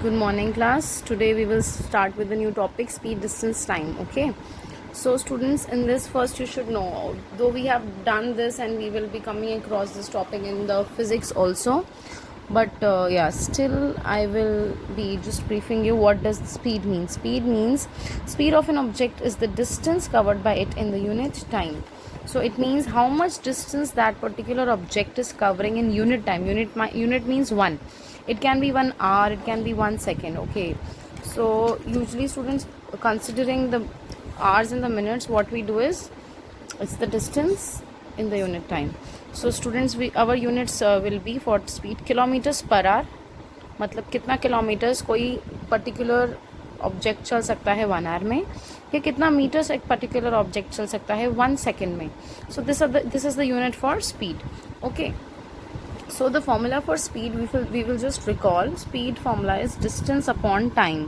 Good morning class. Today we will start with the new topic speed, distance, time. Okay. So students, in this first you should know, though we have done this and we will be coming across this topic in the physics also, but yeah, still I will be just briefing you what does speed mean. Speed means speed of an object is the distance covered by it in the unit time. So it means how much distance that particular object is covering in unit time. Unit means one. It can be 1 hour, it can be 1 second. Okay, so usually students, considering the hours and the minutes, what we do is it's the distance in the unit time. So students, our units will be for speed kilometers per hour. मतलब कितना kilometres कोई particular object चल सकता है 1 our में, या कितना metres एक पर्टिकुलर ऑब्जेक्ट चल सकता है 1 सेकेंड में. सो this is the unit for speed. Okay, so the formula for speed we will just recall. Speed formula is distance upon time.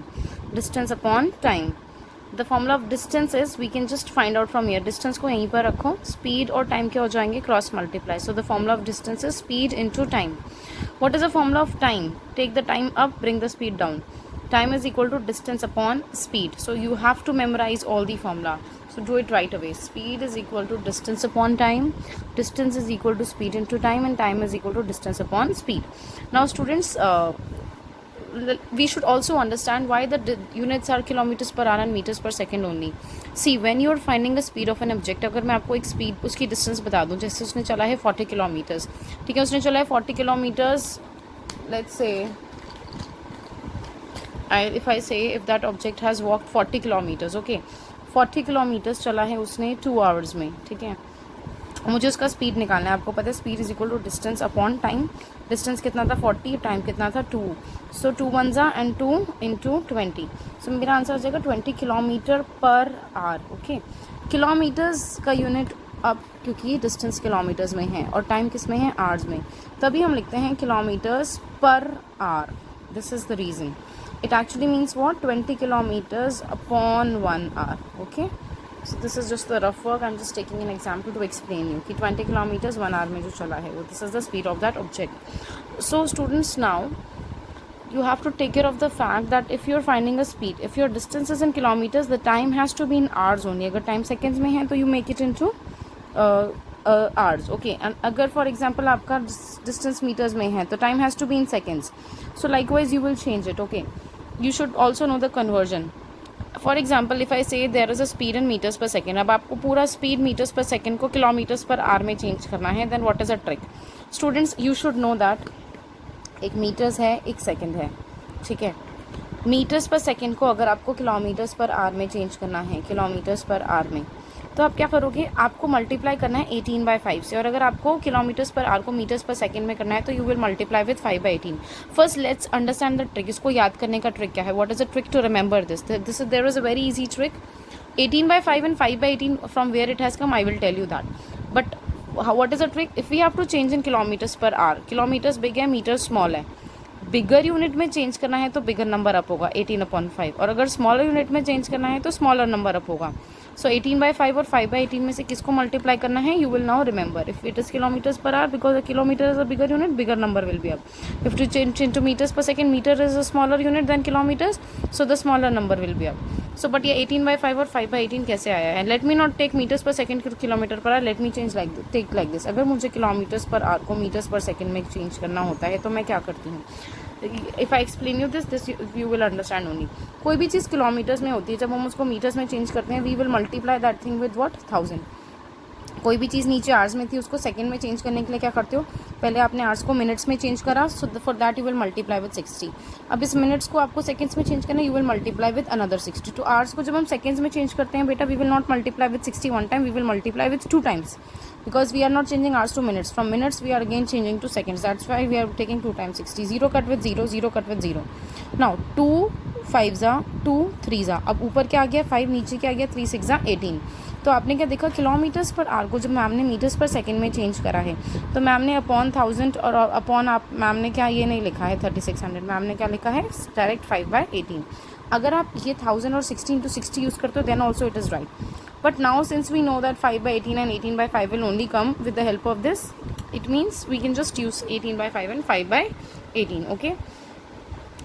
Distance upon time. The formula of distance is, we can just find out from here. Distance को यहीं पर रखो, speed और time क्या हो जाएंगे, cross multiply. So the formula of distance is speed into time. What is the formula of time? Take the time up, bring the speed down. Time is equal to distance upon speed. So you have to memorize all the formula. So do it right away. Speed is equal to distance upon time. Distance is equal to speed into time, and time is equal to distance upon speed. Now students, we should also understand why the units are kilometers per hour and meters per second only. See, when you are finding the speed of an object, अगर मैं आपको एक speed उसकी distance बता दूँ, जैसे उसने चला है 40 किलोमीटर्स, ठीक है, उसने चला है 40 kilometres. let's say if I say if that object has walked 40 kilometers, okay, 40 kilometres चला है उसने 2 आवर्स में, ठीक है. मुझे उसका स्पीड निकालना है. आपको पता है speed is equal to distance upon time. Distance कितना था 40, टाइम कितना था 2. सो 2 1 जा एंड 2 इंटू 20. सो मेरा आंसर हो जाएगा 20 kilometre per our. Okay, kilometres का यूनिट अब क्योंकि डिस्टेंस किलोमीटर्स में है और टाइम किस में है, आवर्स में, तभी हम लिखते हैं kilometres per hour. This is the reason. It actually means what? 20 kilometers upon 1 hour. Okay, so this is just the rough work. I'm just taking an example to explain you कि 20 kilometers 1 hour में जो चला है वो, this is the speed of that object. So students, now you have to take care of the fact that if you're finding a speed, if your distance is in kilometers, the time has to be in hours only. अगर time seconds में है तो you make it into hours. Okay, and अगर for example आपका distance meters में है तो time has to be in seconds. So likewise you will change it. Okay, you should also know the conversion. For example, if I say there is a speed in meters per second, अब आपको पूरा speed meters per second को kilometers per hour में change करना है, then what is a trick? Students, you should know that एक meters है, एक second है, ठीक है. meters per second को अगर आपको kilometers per hour में change करना है, kilometers per hour में, तो आप क्या करोगे, आपको मल्टीप्लाई करना है 18/5 से. और अगर आपको किलोमीटर्स पर आवर को मीटर्स पर सेकंड में करना है तो you will multiply with 5/18. First let's understand the trick. इसको याद करने का ट्रिक क्या है? What is the trick to remember this? There is a very easy trick. 18/5 and 5/18 from where it has come, I will tell you that. But what is the trick? If we have to change in kilometers per hour, kilometers big है, meter small है, bigger unit में change करना है तो bigger number up होगा 18/5, और अगर smaller unit में चेंज करना है तो स्मॉलर नंबर अप होगा. सो 18/5 और 5/18 में से किसको मल्टीप्लाई करना है? You will now remember. If it is kilometres per hour, because a kilometre is a bigger unit, bigger number will be up. If to change into metres per second, metre is a smaller unit than kilometres, so the smaller number will be up. So but ये 18/5 और 5/18 कैसे आया है? Let me not take metres per second kilometre per hour, let me change take like this. अगर मुझे kilometres per our को metres per second में change करना होता है तो मैं क्या करती हूँ? If I explain you this you will understand only. कोई भी चीज़ किलोमीटर्स में होती है, जब हम उसको मीटर्स में चेंज करते हैं we will multiply that thing with what? 1000. कोई भी चीज़ नीचे आवर्स में थी उसको सेकंड में चेंज करने के लिए क्या करते हो? पहले आपने आवर्स को मिनट्स में चेंज करा, so for that you will multiply with 60. अब इस मिनट्स को आपको सेकंड्स में चेंज करना, you will multiply with another 60. तो आवर्स को जब हम सेकंड्स में चेंज करते हैं बेटा, we will not multiply with 60 one time, we will multiply with 2 times. Because we are not changing hours to minutes. From minutes we are again changing to seconds. That's why we are taking 2 times 60. 0 cut with 0, 0 cut with 0. Now 2 5 जा, 2 3 जा. अब ऊपर क्या आ गया 5, नीचे क्या आ गया 3 6 जा 18. तो आपने क्या देखा, किलोमीटर्स पर आवर को जब मैम ने मीटर्स पर सेकंड में चेंज करा है तो मैम ने अपॉन 1000 और अपॉन आप मैम ने क्या ये नहीं लिखा है 3600, मैम ने क्या लिखा है डायरेक्ट 5/18. अगर आप ये 1000 और 16 to 60 यूज़ करते हो then also it is right. But now since we know that 5/18 and 18/5 will only come with the help of this, it means we can just use 18/5 and 5/18. Okay,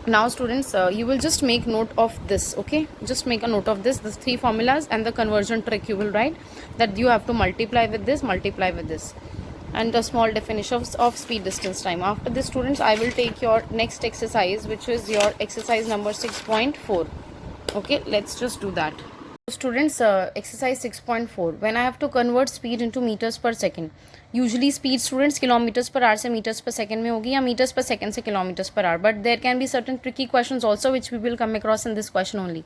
Now students, you will just make note of this, okay? Just make a note of this, the three formulas and the conversion trick you will write, that you have to multiply with this, and a small definition of speed distance time. After this students, I will take your next exercise, which is your exercise number 6.4. okay, let's just do that. Students, exercise 6.4, when I have to convert speed into meters per second. Usually speed students kilometers per hour से meters per second में होगी, या meters per second से kilometers per hour, but there can be certain tricky questions also which we will come across in this question only.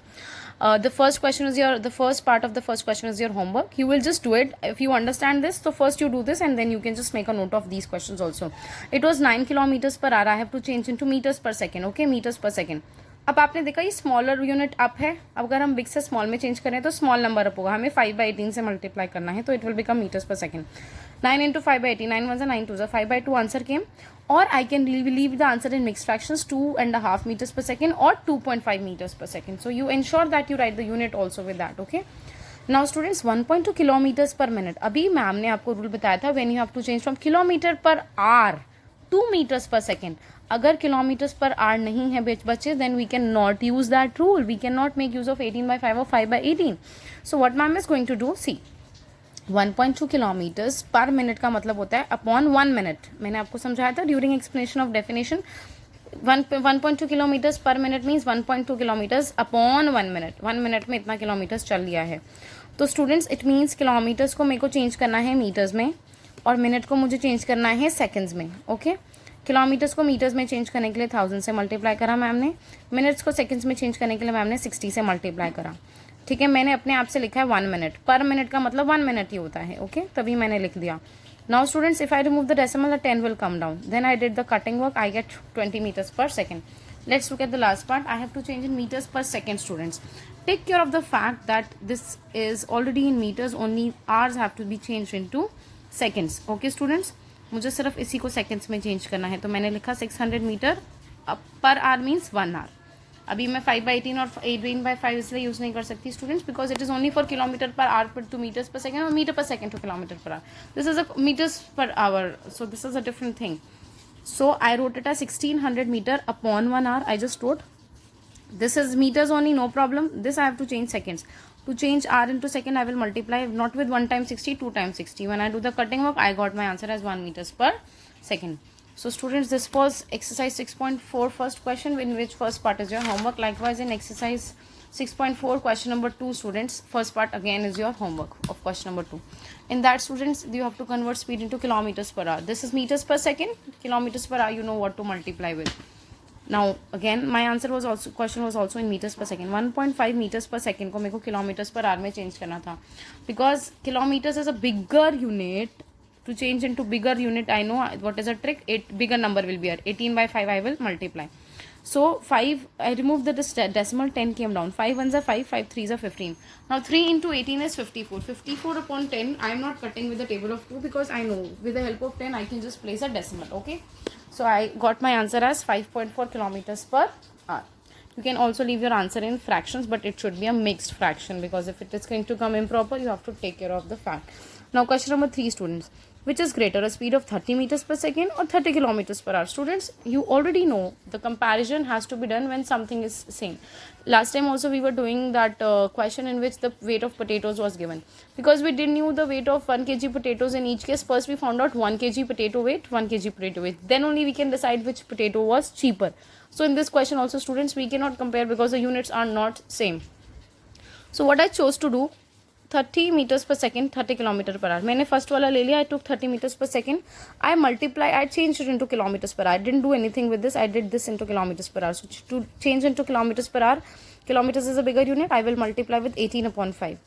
The first part of the first question is your homework. You will just do it. If you understand this, so first you do this and then you can just make a note of these questions also. It was 9 kilometers per hour. I have to change into meters per second. Okay, meters per second. अब आपने देखा ये smaller unit up है. अब अगर हम big से small में चेंज करें तो स्मॉल नंबर अप होगा. हमें 5/18 से मल्टीप्लाई करना है, तो it will become metres per second. 9 into 5/18, 9 1 9 2 5/2 answer केम. और I can leave the answer in mix fractions, 2.5 meters per second और 2.5 meters per second. So you ensure that you write the unit also with that. Okay. Now students, 1.2 kilometers per minute. अभी ma'am ने आपको rule बताया था, when you have to change from kilometer per hour to meters per second. अगर kilometers per hour नहीं है बच्चे, then we can not use that rule. We can not make use of 18/5 और 5/18. So what ma'am is going to do, see 1.2 kilometers per minute का मतलब होता है upon 1 minute. मैंने आपको समझाया था during explanation of definition. 1.2 kilometers per minute means 1.2 kilometres upon 1 minute. 1 minute में इतना किलोमीटर्स चल लिया है. तो स्टूडेंट्स, इट मीन्स किलोमीटर्स को मेरे को चेंज करना है मीटर्स में, और मिनट को मुझे चेंज करना है सेकेंड्स में. ओके, किलोमीटर्स को मीटर्स में चेंज करने के लिए 1000 से मल्टीप्लाई करा मैम ने. मिनट्स को सेकंड्स में चेंज करने के लिए मैम ने 60 से मल्टीप्लाई करा. ठीक है, मैंने अपने आप से लिखा है 1 मिनट. पर मिनट का मतलब 1 मिनट ही होता है. ओके, तभी मैंने लिख दिया. Now students, if I remove the decimal the 10 will come down. Then I did the cutting work. I get 20 meters per second. Let's look at the last part. I have to change in meters per second. Students, take care of the fact that this is already in meters. Only hours have to be changed into seconds. Okay students, मुझे सिर्फ इसी को seconds में change करना है. तो मैंने लिखा 600 metre per hour means 1 hour. अभी मैं 5/18 और 18/5 इसलिए यूज़ नहीं कर सकती students, because it is only for kilometer per hour पर टू मीटर्स पर सेकेंड, और meter per second to kilometer per hour. This is a meters per hour, so this is a different thing. So I wrote it as 1600 meter upon 1 hour. I just wrote this is meters only, no problem. This I have to change seconds. To change hour into second, I will multiply not with 1 times 60, 2 times 60. When I do the cutting work, I got my answer as 1 meters per second. So students, this was exercise 6.4 first question, in which first part is your homework. Likewise in exercise 6.4 question number 2 students, first part again is your homework of question number 2. In that students, you have to convert speed into kilometers per hour. This is meters per second, kilometers per hour you know what to multiply with. Now again my answer was also, question was also in meters per second. 1.5 meters per second को मेरे को kilometers per hour में change करना था, because kilometers is a bigger unit. To change into bigger unit, I know what is a trick. Bigger number will be here. 18/5 I will multiply. So 5, I removed the decimal, 10 came down. 5 1s are 5, 5 3s are 15. Now 3 into 18 is 54. 54 upon 10, I am not cutting with the table of 2, because I know with the help of 10 I can just place a decimal. Okay, so I got my answer as 5.4 kilometers per hour. You can also leave your answer in fractions, but it should be a mixed fraction, because if it is going to come improper, you have to take care of the fact. Now question number 3 students, which is greater, a speed of 30 meters per second or 30 kilometers per hour? Students, you already know the comparison has to be done when something is same. Last time also we were doing that question in which the weight of potatoes was given. Because we didn't know the weight of 1 kg potatoes in each case, first we found out 1 kg potato weight, 1 kg potato weight. Then only we can decide which potato was cheaper. So in this question also students, we cannot compare because the units are not same. So what I chose to do, 30 meters per second, 30 kilometer per hour. मैंने first वाला ले लिया. I took 30 meters per second. I multiply. I changed it into kilometers per hour. I didn't do anything with this. I did this into kilometers per hour. So to change into kilometers per hour, kilometers is a bigger unit. I will multiply with 18 upon 5.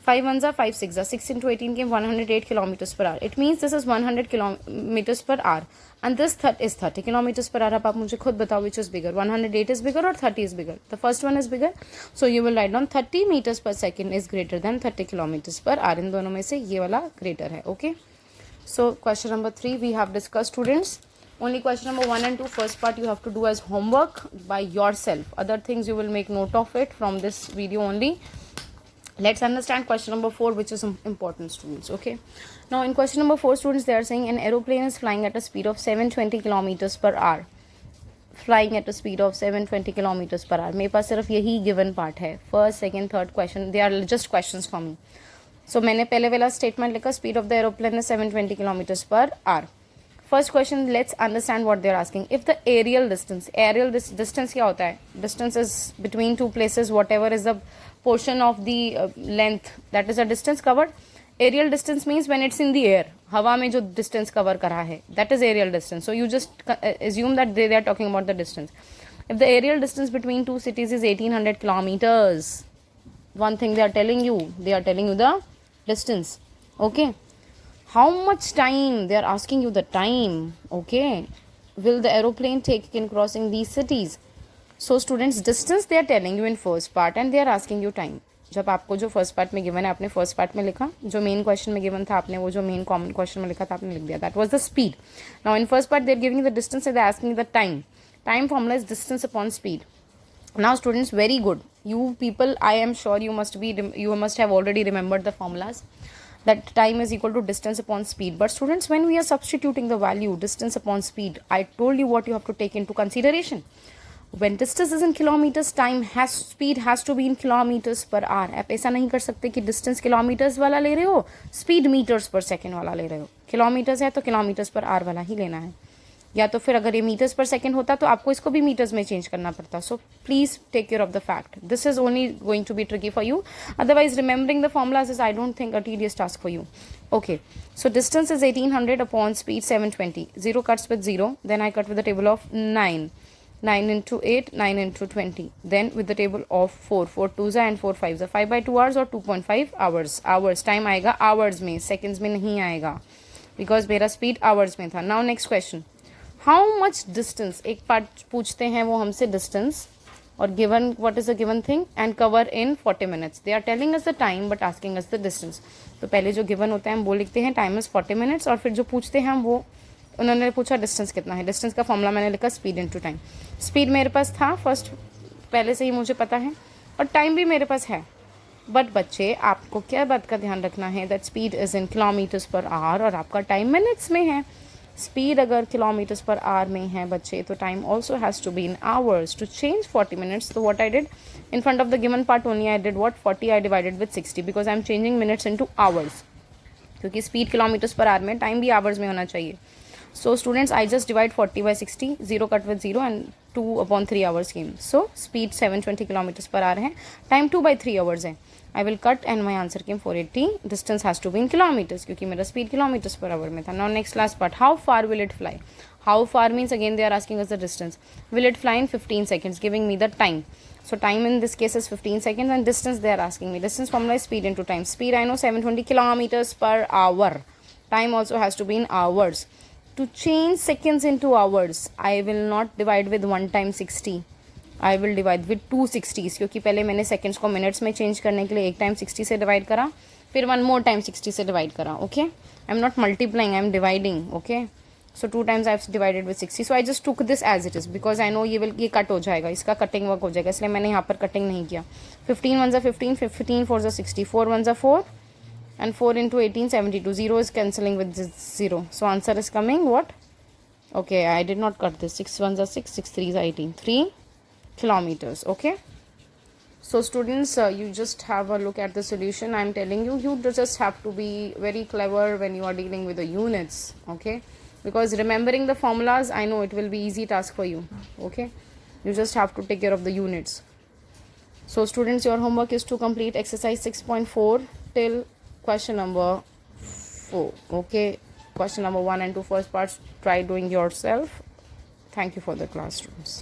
5 1s are 5 6 are 6 into 18 came 108 kilometers per hour. It means this is 100 kilometers per hour, and this is 30 kilometers per hour. अब आप मुझे खुद बताओ which is bigger, 108 is bigger or 30 is bigger? The first one is bigger, so you will write down 30 meters per second is greater than 30 kilometers per hour. इन दोनों में से ये वाला greater है. Okay, so question number 3 we have discussed students. Only question number 1 and 2 first part you have to do as homework by yourself. Other things you will make note of it from this video only. Let's understand question number 4, which is important students. Okay, now in question number 4 students, they are saying an aeroplane is flying at a speed of 720 kilometers per hour. Flying at a speed of 720 kilometres per hour. मेरे पास सिर्फ यही given part है, first second third question, they are just questions for me. So मैंने पहले वाला statement लिखा, speed of the aeroplane is 720 kilometres per hour. First question, let's understand what they are asking. If the aerial distance क्या होता है? Distance is between two places, whatever is the portion of the length, that is a distance covered. Aerial distance means when it's in the air, हवा में जो distance cover करा है, that is aerial distance. So you just assume that they are talking about the distance. If the aerial distance between two cities is 1800 kilometers, one thing they are telling you the distance. Okay, how much time? They are asking you the time. Okay, will the aeroplane take in crossing these cities? So students, distance they are telling you in first part and they are asking you time. जब आपको जो first part में given है, आपने first part में लिखा, जो main question में गिवन था आपने वो जो मेन कॉमन क्वेश्चन में लिखा था आपने लिख दिया, that was the speed. Now in first part they are giving the distance and they are asking the time. Time formula is distance upon speed. Now students, very good, you people, I am sure you must have already remembered the formulas, that time is equal to distance upon speed. But students, when we are substituting the value distance upon speed, I told you what you have to take into consideration. When distance is in kilometers, speed has to be in kilometers per hour. आप ऐसा नहीं कर सकते कि distance kilometers वाला ले रहे हो, speed meters per second वाला ले रहे हो। kilometers है तो kilometers per hour वाला ही लेना है, या तो फिर अगर ये मीटर्स पर सेकेंड होता तो आपको इसको भी मीटर्स में चेंज करना पड़ता। So please take care of the fact, this is only going to be tricky for you, otherwise remembering the formulas is I don't think a tedious task for you. Okay, so distance is 1800 upon speed 720, zero cuts with zero, then I cut with the table of 9 into 8, 9 into 20, then with the table of 4 2s and 4 5s, 5/2 hours और 2.5 hours time आएगा hours में, seconds में नहीं आएगा, because मेरा speed hours में था। Now next question, how much distance, एक पार्ट पूछते हैं वो हमसे डिस्टेंस और given what is the given thing and cover in 40 minutes. They are telling us the time but asking us the distance. तो पहले जो गिवन होता है हम वो लिखते हैं, टाइम इज 40 मिनट्स, और फिर जो पूछते हैं हम वो, उन्होंने पूछा डिस्टेंस कितना है, डिस्टेंस का फॉर्मूला मैंने लिखा स्पीड इनटू टाइम। स्पीड मेरे पास था फर्स्ट, पहले से ही मुझे पता है, और टाइम भी मेरे पास है। बट बच्चे, आपको क्या बात का ध्यान रखना है, that speed is in kilometers per our और आपका टाइम मिनट्स में है। स्पीड अगर किलोमीटर्स पर आवर में है बच्चे, तो time also has to be in hours. To change 40 minutes, तो what I did in front of the given part only I did what 40 I divided with 60, because I am changing minutes into hours, क्योंकि speed kilometres per hour में, time भी hours में होना चाहिए। So students, I just divide 40 by 60, 0 cut with 0 and 2/3 hours came. So speed 720 kilometers per hour है, time 2/3 hours है। I will cut and my answer came 480. Distance has to be in kilometers क्योंकि मेरा speed kilometers per hour में था। Now next last part, how far will it fly? How far means again they are asking us the distance. Will it fly in 15 seconds, giving me the time. So time in this case is 15 seconds and distance they are asking me. Distance formula is speed into time. Speed I know 720 kilometers per hour. Time also has to be in hours. To change seconds into hours, I will not divide with 1 time 60. I will divide with 2 60s, क्योंकि पहले मैंने seconds को minutes में change करने के लिए एक time 60 से डिवाइड करा, फिर 1 more टाइम 60 से डिवाइड करा। Okay, I am not multiplying, I am dividing. Okay, so 2 times I have divided with 60, so I just took this as it is, because I know ये cut हो जाएगा, इसका cutting work हो जाएगा, इसलिए मैंने यहाँ पर कटिंग नहीं किया। 15 1s are 15, 15 4s are 60, 4 1s are 4 and 4 into 18 72, 0 is cancelling with this 0, so answer is coming what? Okay, I did not cut this, 6 1s are 6, 6 3s are 18, 3 kilometers. Okay, so students, you just have a look at the solution. I am telling you, you just have to be very clever when you are dealing with the units. Okay, because remembering the formulas, I know it will be easy task for you. Okay, you just have to take care of the units. So students, your homework is to complete exercise 6.4 till question number 4. Okay, question number 1 and 2 first parts try doing yourself. Thank you for the classrooms.